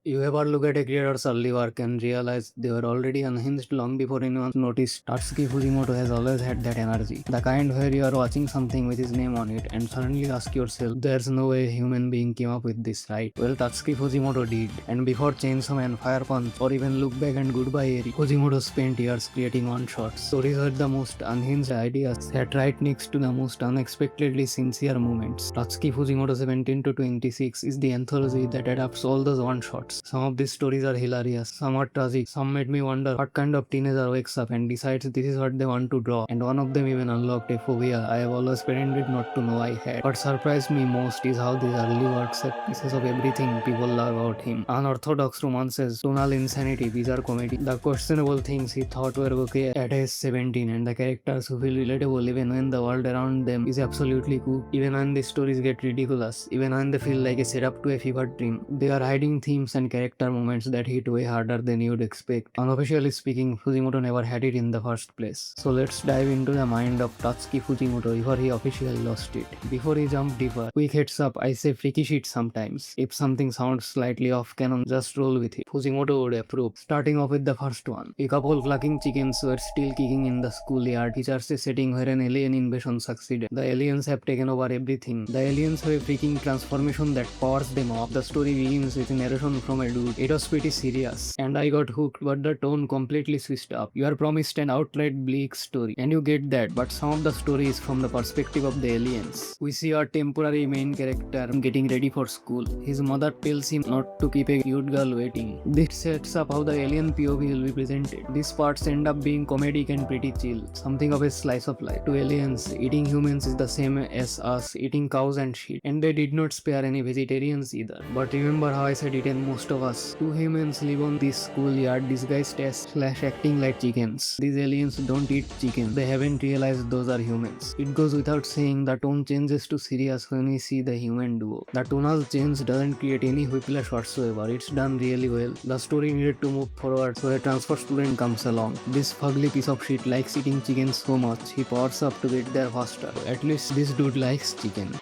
You ever look at a creator's early work and realize they were already unhinged long before anyone noticed? Tatsuki Fujimoto has always had that energy. The kind where you are watching something with his name on it and suddenly ask yourself, there's no way a human being came up with this, right? Well, Tatsuki Fujimoto did. And before Chainsaw Man, Fire Punch, or even Look Back and Goodbye Eri, Fujimoto spent years creating one-shots. Stories were the most unhinged ideas sat right next to the most unexpectedly sincere moments. Tatsuki Fujimoto 17 to 26 is the anthology that adapts all those one-shots. Some of these stories are hilarious, some are tragic, some made me wonder what kind of teenager wakes up and decides this is what they want to draw, and one of them even unlocked a phobia I have always pretended not to know I had. What surprised me most is how these early works have pieces of everything people love about him. Unorthodox romances, tonal insanity, bizarre comedy, the questionable things he thought were okay at age 17, and the characters who feel relatable even when the world around them is absolutely cool. Even when the stories get ridiculous, even when they feel like a setup to a fever dream, they are hiding themes and character moments that hit way harder than you'd expect. Unofficially speaking, Fujimoto never had it in the first place. So let's dive into the mind of Tatsuki Fujimoto before he officially lost it. Before he jumped deeper, quick heads up, I say freaky shit sometimes. If something sounds slightly off canon, just roll with it. Fujimoto would approve. Starting off with the first one. A couple clucking chickens were still kicking in the schoolyard, features a setting where an alien invasion succeeded. The aliens have taken over everything. The aliens have a freaking transformation that powers them off. The story begins with a narration from a dude. It was pretty serious, and I got hooked, but the tone completely switched up. You are promised an outright bleak story, and you get that, but some of the story is from the perspective of the aliens. We see our temporary main character getting ready for school. His mother tells him not to keep a cute girl waiting. This sets up how the alien POV will be presented. These parts end up being comedic and pretty chill, something of a slice of life. To aliens, eating humans is the same as us eating cows and shit, and they did not spare any vegetarians either. But remember how I said it, and most of us. Two humans live on this schoolyard disguised as / acting like chickens. These aliens don't eat chicken. They haven't realized those are humans. It goes without saying the tone changes to serious when we see the human duo. The tonal change doesn't create any whiplash whatsoever. It's done really well. The story needed to move forward, so a transfer student comes along. This fugly piece of shit likes eating chicken so much, he powers up to get there faster. At least this dude likes chicken.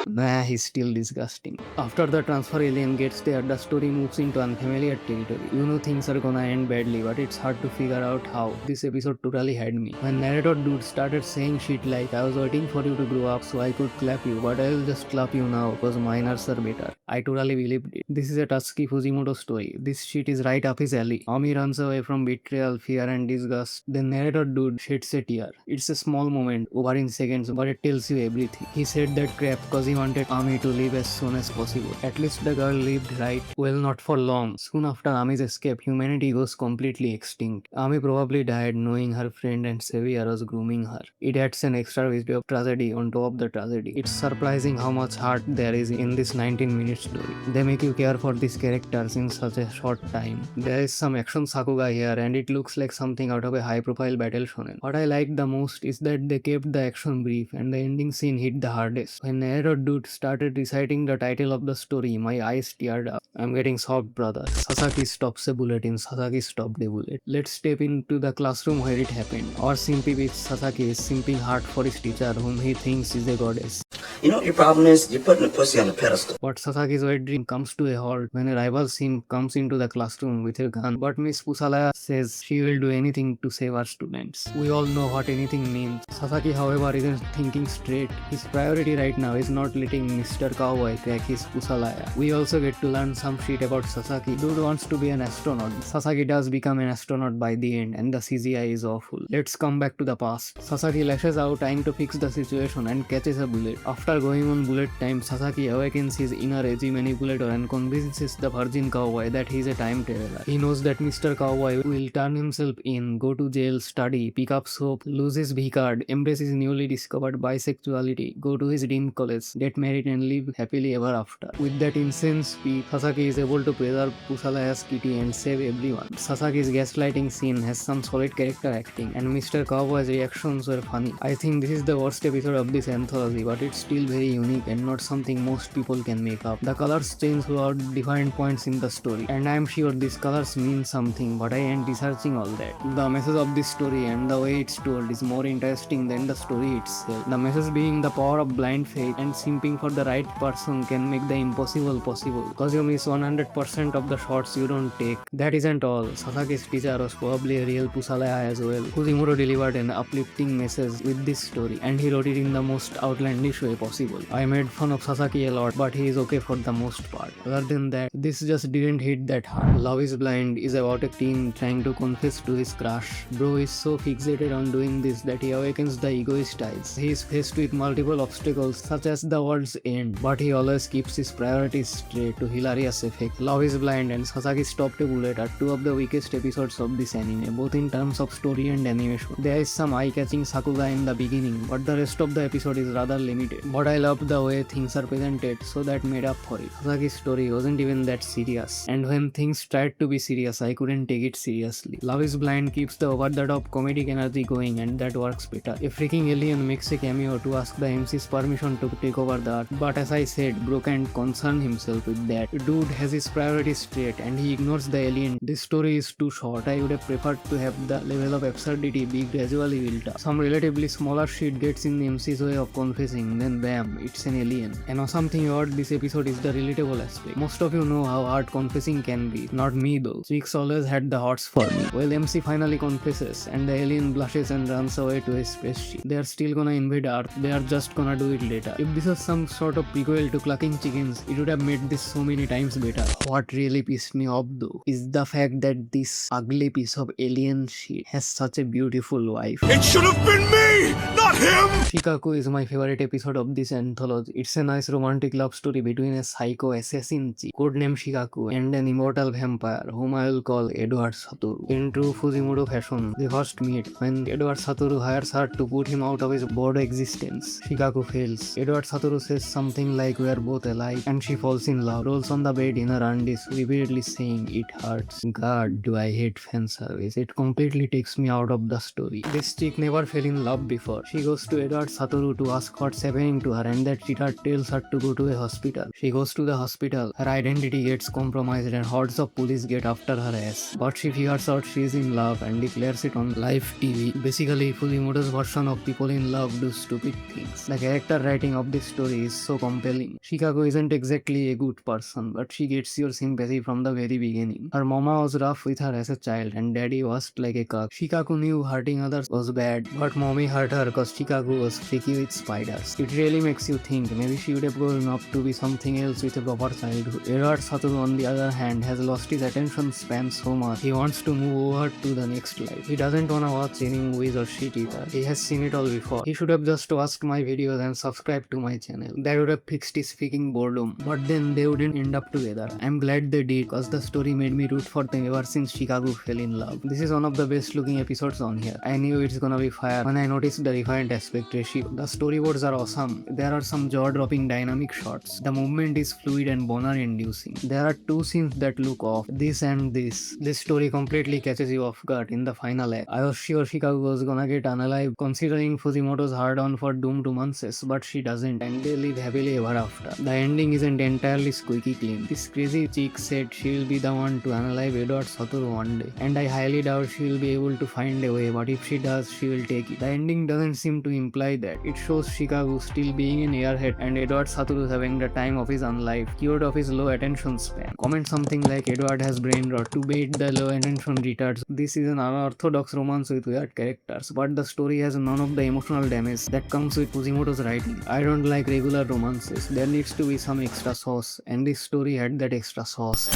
Nah, he's still disgusting. After the transfer alien gets there, the story moves into unfamiliar territory. You know things are gonna end badly, but it's hard to figure out how. This episode totally had me. When narrator dude started saying shit like, I was waiting for you to grow up so I could clap you, but I'll just clap you now because minors are better. I totally believed it. This is a Tatsuki Fujimoto story. This shit is right up his alley. Ami runs away from betrayal, fear and disgust. The narrator dude sheds a tear. It's a small moment, over in seconds, but it tells you everything. He said that crap because he wanted Ami to leave as soon as possible. At least the girl lived, right? Well, not for long. Soon after Ami's escape, humanity goes completely extinct. Ami probably died knowing her friend and savior was grooming her. It adds an extra bit of tragedy on top of the tragedy. It's surprising how much heart there is in this 19-minute story. They make you care for these characters in such a short time. There is some action sakuga here and it looks like something out of a high-profile battle shonen. What I liked the most is that they kept the action brief and the ending scene hit the hardest. When narrator dude started reciting the title of the story, my eyes teared up. I'm getting soft, brother. Sasaki stops a bullet in Sasaki stopped a bullet. Let's step into the classroom where it happened. Our simpy with Sasaki is simping hard for his teacher whom he thinks is a goddess. You know what your problem is? You're putting the pussy on the pedestal. But Sasaki's wet dream comes to a halt when a rival simp comes into the classroom with a gun. But Miss Pusalaya says she will do anything to save our students. We all know what anything means. Sasaki, however, isn't thinking straight. His priority right now is not letting Mr. Cowboy crack his Pusalaya. We also get to learn some shit about Sasaki. Dude wants to be an astronaut. Sasaki does become an astronaut by the end, and the CGI is awful. Let's come back to the past. Sasaki lashes out trying to fix the situation and catches a bullet. After going on bullet time, Sasaki awakens his inner edgy manipulator and convinces the virgin cowboy that he's a time traveler. He knows that Mr. Cowboy will turn himself in, go to jail, study, pick up soap, lose his V card, embrace his newly discovered bisexuality, go to his dream college, get married and live happily ever after. With that insane speed, Sasaki is able to preserve Pusalaya's kitty and save everyone. Sasaki's gaslighting scene has some solid character acting, and Mr. Cowboy's reactions were funny. I think this is the worst episode of this anthology, but it's still very unique and not something most people can make up. The colors change throughout defined points in the story, and I am sure these colors mean something, but I ain't researching all that. The message of this story and the way it's told is more interesting than the story itself. The message being the power of blind faith and simping for the right person can make the impossible possible. Cause you miss 100% of the shots you don't take. That isn't all. Sasaki's teacher was probably a real Pusalaya as well. Fujimoto delivered an uplifting message with this story, and he wrote it in the most outlandish way possible. I made fun of Sasaki a lot, but he is okay for the most part. Other than that, this just didn't hit that hard. Love is Blind is about a teen trying to confess to his crush. Bro is so fixated on doing this that he awakens the egoist eyes. He is faced with multiple obstacles such as the world's end, but he always keeps his priorities straight to hilarious effect. Love is Blind and Sasaki's Top to Bullet are two of the weakest episodes of this anime, both in terms of story and animation. There is some eye-catching Sakuga in the beginning, but the rest of the episode is rather limited. But I loved the way things are presented, so that made up for it. Sasaki's story wasn't even that serious, and when things tried to be serious, I couldn't take it seriously. Love is Blind keeps the over-the-top comedic energy going, and that works better. A freaking alien makes a cameo to ask the MC's permission to take over the Earth, but as I said, Bro can't concern himself with that. Dude has his priorities straight, and he ignores the alien. This story is too short. I would have preferred to have the level of absurdity be gradually built up. Some relatively smaller shit gets in the MC's way of confessing, then bam, it's an alien. And awesome thing about this episode is the relatable aspect. Most of you know how hard confessing can be. Not me though. Chicks always had the hots for me. Well, MC finally confesses, and the alien blushes and runs away to his spaceship. They are still gonna invade Earth. They are just gonna do it later. If this was some sort of prequel to Clucking Chickens, it would have made this so many times better. What really pissed me off though is the fact that this ugly piece of alien shit has such a beautiful wife. It should have been me, not him! Shikaku is my favorite episode of this anthology. It's a nice romantic love story between a psycho assassin chick, codenamed Shikaku, and an immortal vampire, whom I will call Edward Satoru. In true Fujimoto fashion, they first meet when Edward Satoru hires her to put him out of his bored existence. Shikaku fails. Edward Satoru says something like "we are both alive," and she falls in love, rolls on the bed in her undies, repeatedly saying "it hurts." God, do I hate fan service. It completely takes me out of the story. This chick never fell in love before. She goes to Edward Satoru to ask what's happening to her, and that cheater tells her to go to a hospital. She goes to the hospital, her identity gets compromised, and hordes of police get after her ass. But she figures out she is in love and declares it on live TV. Basically, Fujimoto's version of people in love do stupid things. The character writing of this story is so compelling. Shikaku isn't exactly a good person, but she gets your sympathy from the very beginning. Her mama was rough with her as a child, and daddy was like a cuck. Shikaku knew hurting others was bad, but mommy hurt her cause Shikaku was freaky with spiders. It really makes you think maybe she would have grown up to be something else with a proper childhood. Edward Satoru on the other hand has lost his attention span so much, he wants to move over to the next life. He doesn't wanna watch any movies or shit either. He has seen it all before. He should have just watched my videos and subscribed to my channel. That would have fixed his freaking boredom. But then they wouldn't end up together. I'm glad they did cause the story made me root for them ever since Shikaku fell in love. This is one of the best looking episodes on here. I knew it's gonna be fire when I noticed the refined aspect ratio. The storyboards are awesome. There are some jaw-dropping dynamic shots. The movement is fluid and boner-inducing. There are two scenes that look off. This and this. This story completely catches you off guard in the final act. I was sure Shikaku was gonna get unalive considering Fujimoto's hard-on for Doom to Monses, but she doesn't, and they live happily ever after. The ending isn't entirely squeaky clean. This crazy chick said she will be the one to unalive Edward Satoru one day, and I highly doubt she will be able to find a way, but if she does, she will take it. The ending doesn't seem to imply that. It shows Shikaku still being an airhead and Edward Satoru having the time of his unlife, cured of his low attention span. Comment something like Edward has brain rot to bait the low attention retards. This is an unorthodox romance with weird characters, but the story has none of the emotional damage that comes with Fujimoto's writing. I don't like regular romances. There needs to be some extra sauce, and this story had that extra sauce.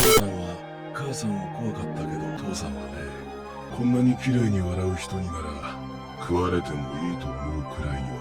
母さんは怖かったけど父さんはね、こんなに綺麗に笑う人になら食われてもいいと思うくらいには。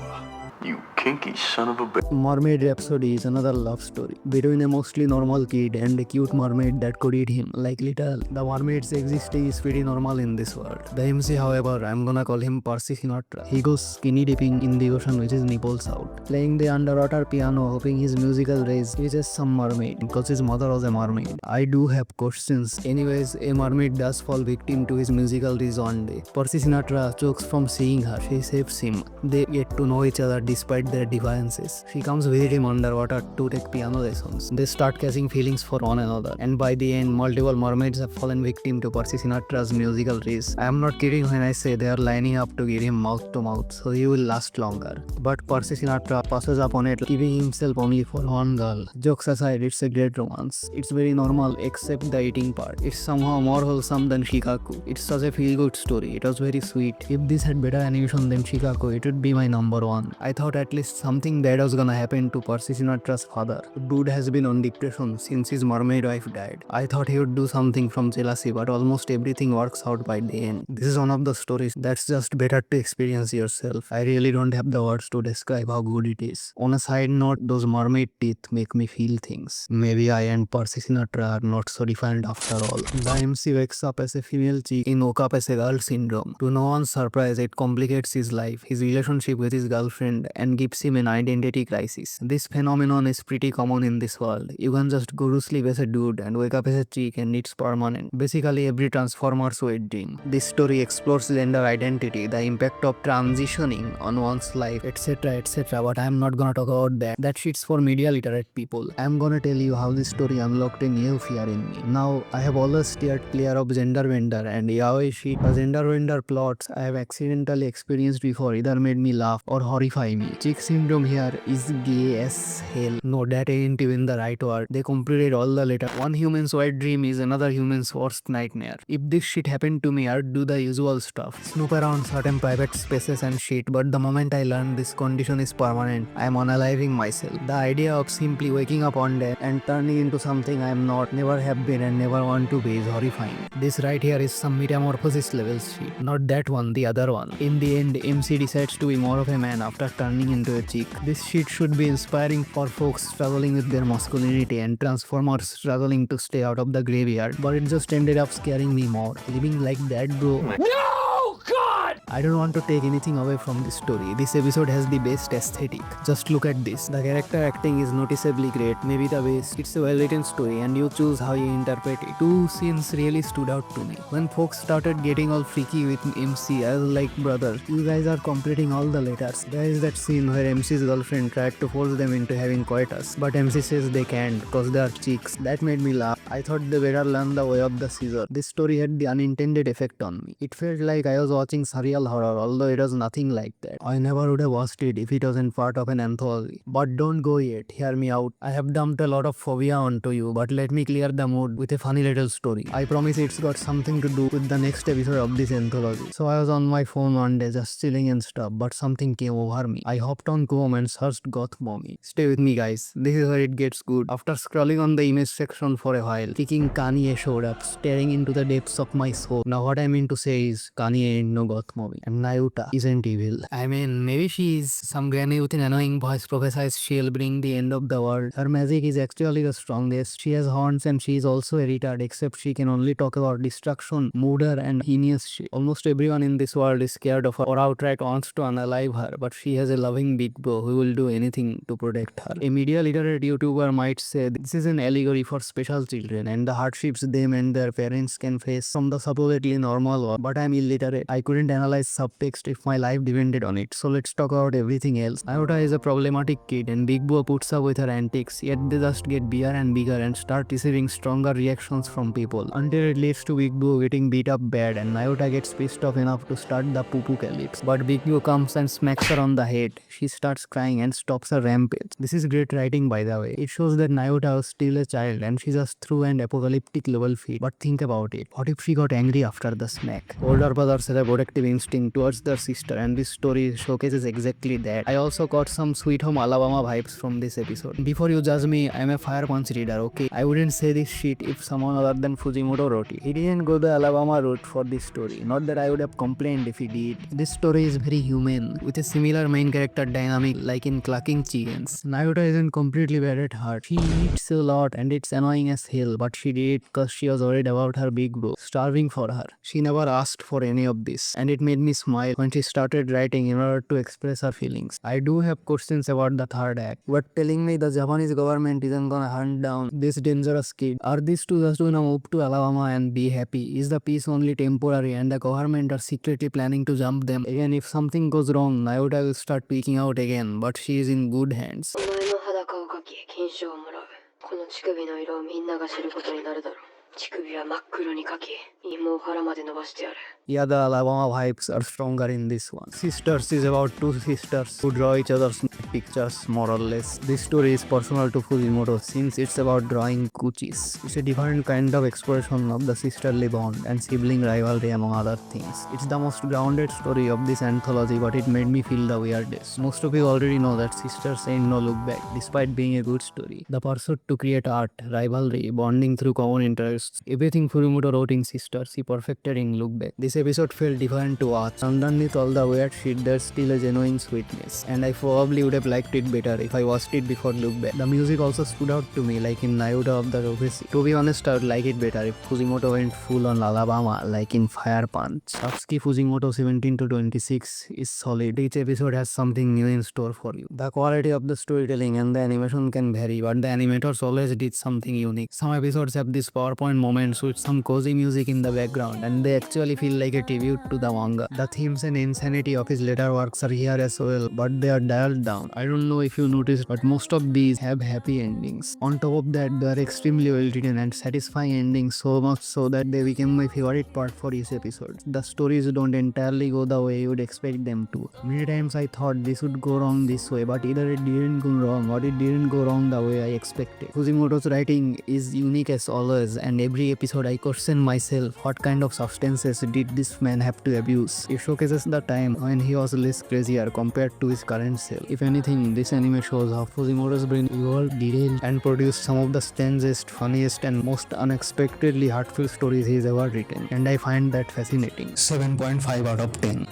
You kinky son of a bitch. Mermaid Rhapsody is another love story between a mostly normal kid and a cute mermaid that could eat him like little. The mermaid's existence is pretty normal in this world. The MC, however, I'm gonna call him Percy Sinatra. He goes skinny dipping in the ocean with his nipples out, playing the underwater piano, hoping his musical race reaches some mermaid because his mother was a mermaid. I do have questions. Anyways, a mermaid does fall victim to his musical race one day. Percy Sinatra chokes from seeing her. She saves him. They get to know each other despite their defiances. She comes visit him underwater to take piano lessons. They start catching feelings for one another, and by the end, multiple mermaids have fallen victim to Percy Sinatra's musical race. I am not kidding when I say they are lining up to give him mouth to mouth, so he will last longer. But Percy Sinatra passes up on it, keeping himself only for one girl. Jokes aside, it's a great romance. It's very normal except the eating part. It's somehow more wholesome than Shikaku. It's such a feel-good story. It was very sweet. If this had better animation than Shikaku, it would be my number one. I thought at least something bad was gonna happen to Percy Sinatra's father. The dude has been on depression since his mermaid wife died. I thought he would do something from jealousy, but almost everything works out by the end. This is one of the stories that's just better to experience yourself. I really don't have the words to describe how good it is. On a side note, those mermaid teeth make me feel things. Maybe I and Percy Sinatra are not so different after all. The MC wakes up as a female chick in woke up as a girl syndrome. To no one's surprise, it complicates his life, his relationship with his girlfriend, and gives him an identity crisis. This phenomenon is pretty common in this world. You can just go to sleep as a dude and wake up as a chick, and it's permanent. Basically every Transformers wet dream. This story explores gender identity, the impact of transitioning on one's life, etc, etc, but I'm not gonna talk about that. That shit's for media literate people. I'm gonna tell you how this story unlocked a new fear in me. Now, I have always steered clear of gender bender and yaoi shit. The gender bender plots I have accidentally experienced before either made me laugh or horrify me. Chick syndrome here is gay as hell. No, that ain't even the right word. They completed all the letters. One human's wet dream is another human's worst nightmare. If this shit happened to me, I'd do the usual stuff. Snoop around certain private spaces and shit, but the moment I learned this condition is permanent, I'm unaliving myself. The idea of simply waking up one day and turning into something I'm not, never have been, and never want to be is horrifying. This right here is some metamorphosis level shit. Not that one, the other one. In the end, MC decides to be more of a man after turning into a chick. This shit should be inspiring for folks struggling with their masculinity and Transformers struggling to stay out of the graveyard, but it just ended up scaring me more. Living like that, bro. No! God! I don't want to take anything away from this story. This episode has the best aesthetic. Just look at this. The character acting is noticeably great, maybe the best. It's a well-written story and you choose how you interpret it. Two scenes really stood out to me. When folks started getting all freaky with MC, I was like, brother, you guys are completing all the letters. There is that scene where MC's girlfriend tried to force them into having coitus, but MC says they can't because they are chicks. That made me laugh. I thought they better learn the way of the scissor. This story had the unintended effect on me. It felt like I was watching surreal horror, although it was nothing like that. I never would have watched it if it wasn't part of an anthology. But don't go yet, hear me out. I have dumped a lot of phobia onto you, but let me clear the mood with a funny little story. I promise it's got something to do with the next episode of this anthology. So I was on my phone one day just chilling and stuff, but something came over me. I hopped on Chrome and searched Goth Mommy. Stay with me guys, this is where it gets good. After scrolling on the image section for a while, thinking Kanye showed up, staring into the depths of my soul. Now what I mean to say is, Kanye ain't no Goth Mommy, and Nayuta isn't evil. I mean, maybe she is some granny with an annoying voice prophesies she'll bring the end of the world. Her magic is actually the strongest. She has horns and she is also a retard, except she can only talk about destruction, murder and heinous shit. Almost everyone in this world is scared of her or outright wants to unalive her, but she has a loving big bro who will do anything to protect her. A media literate YouTuber might say this is an allegory for special children and the hardships them and their parents can face from the supposedly normal world, but I'm illiterate. I couldn't analyze subtext if my life depended on it, so let's talk about everything else. Nayuta is a problematic kid and Big Boo puts up with her antics, yet they just get bigger and bigger and start receiving stronger reactions from people, until it leads to Big Boo getting beat up bad and Nayuta gets pissed off enough to start the poo-poo-calypse. But Big Boo comes and smacks her on the head. She starts crying and stops her rampage. This is great writing by the way. It shows that Nayuta was still a child and she just threw an apocalyptic level feat. But think about it. What if she got angry after the smack? Older brothers have a protective instinct towards their sister and this story showcases exactly that. I also got some Sweet Home Alabama vibes from this episode. Before you judge me, I'm a Fire Punch reader, okay? I wouldn't say this shit if someone other than Fujimoto wrote it. He didn't go the Alabama route for this story. Not that I would have complained if he did. This story is very human, with a similar main character dynamic like in Clucking Chickens. Nayuta isn't completely bad at heart. She eats a lot and it's annoying as hell, but she did it because she was worried about her big bro starving for her. She never asked for any of this, and it made me smile when she started writing in order to express her feelings. I do have questions about the third act. But telling me the Japanese government isn't gonna hunt down this dangerous kid? Are these two just gonna move to Alabama and be happy? Is the peace only temporary and the government are secretly planning to jump them? Again, if something goes wrong, Nayuta will start tweaking out again, but she is in good hands. お前の裸をかき金賞をもらう。この乳首の色をみんなが知ることになるだろう。乳首は真っ黒にかき、陰毛を腹まで伸ばしてやる。 Yeah, the Alabama vibes are stronger in this one. Sisters is about two sisters who draw each other's pictures, more or less. This story is personal to Fujimoto since it's about drawing coochies. It's a different kind of expression of the sisterly bond and sibling rivalry among other things. It's the most grounded story of this anthology, but it made me feel the weirdest. Most of you already know that Sisters ain't no look back, despite being a good story. The pursuit to create art, rivalry, bonding through common interests, everything Fujimoto wrote in Sisters, he perfected in Look Back. This episode felt different to watch. Underneath all the weird shit, there's still a genuine sweetness, and I probably would have liked it better if I watched it before Look Back. The music also stood out to me, like in Nayuta of the Prophecies. To be honest, I would like it better if Fujimoto went full on Alabama, like in Fire Punch. Tatsuki Fujimoto 17 to 26 is solid. Each episode has something new in store for you. The quality of the storytelling and the animation can vary, but the animators always did something unique. Some episodes have these PowerPoint moments with some cozy music in the background, and they actually feel like a tribute to the manga. The themes and insanity of his later works are here as well, but they are dialed down. I don't know if you noticed, but most of these have happy endings. On top of that, they are extremely well written and satisfying endings, so much so that they became my favorite part for each episode. The stories don't entirely go the way you would expect them to. Many times I thought this would go wrong this way, but either it didn't go wrong or it didn't go wrong the way I expected. Fujimoto's writing is unique as always, and every episode I question myself, what kind of substances did this man have to abuse? It showcases the time when he was less crazier compared to his current self. If anything, this anime shows how Fujimoto's brain evolved, derailed, and produced some of the strangest, funniest, and most unexpectedly heartfelt stories he's ever written, and I find that fascinating. 7.5 out of 10.